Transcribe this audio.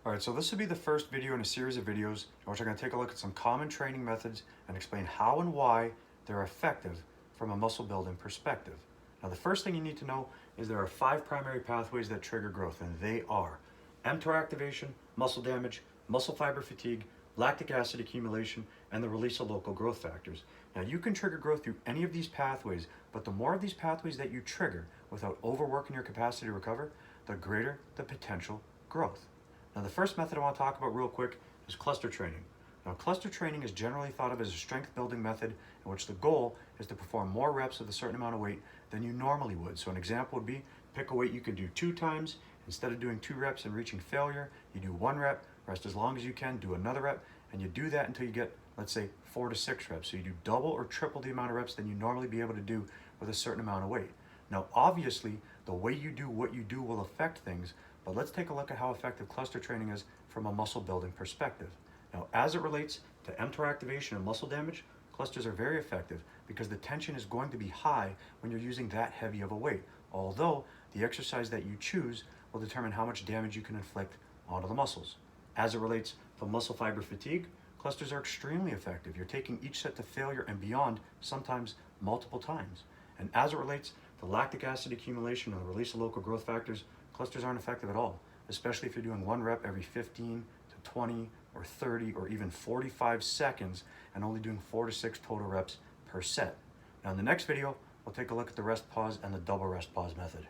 All right, so this will be the first video in a series of videos in which I'm going to take a look at some common training methods and explain how and why they're effective from a muscle building perspective. Now, the first thing you need to know is there are 5 primary pathways that trigger growth, and they are mTOR activation, muscle damage, muscle fiber fatigue, lactic acid accumulation, and the release of local growth factors. Now, you can trigger growth through any of these pathways, but the more of these pathways that you trigger without overworking your capacity to recover, the greater the potential growth. Now, the first method I want to talk about real quick is cluster training. Now, cluster training is generally thought of as a strength building method in which the goal is to perform more reps with a certain amount of weight than you normally would. So an example would be pick a weight you can do 2 times. Instead of doing 2 reps and reaching failure, you do 1 rep, rest as long as you can, do another rep, and you do that until you get, let's say, 4 to 6 reps. So you do double or triple the amount of reps than you normally be able to do with a certain amount of weight. Now, obviously, the way you do what you do will affect things, but let's take a look at how effective cluster training is from a muscle building perspective. Now, as it relates to mTOR activation and muscle damage, clusters are very effective because the tension is going to be high when you're using that heavy of a weight, although the exercise that you choose will determine how much damage you can inflict onto the muscles. As it relates to muscle fiber fatigue, clusters are extremely effective. You're taking each set to failure and beyond, sometimes multiple times. And as it relates to lactic acid accumulation and the release of local growth factors, clusters aren't effective at all, especially if you're doing 1 rep every 15 to 20 or 30 or even 45 seconds and only doing 4 to 6 total reps per set. Now, in the next video, we'll take a look at the rest pause and the double rest pause method.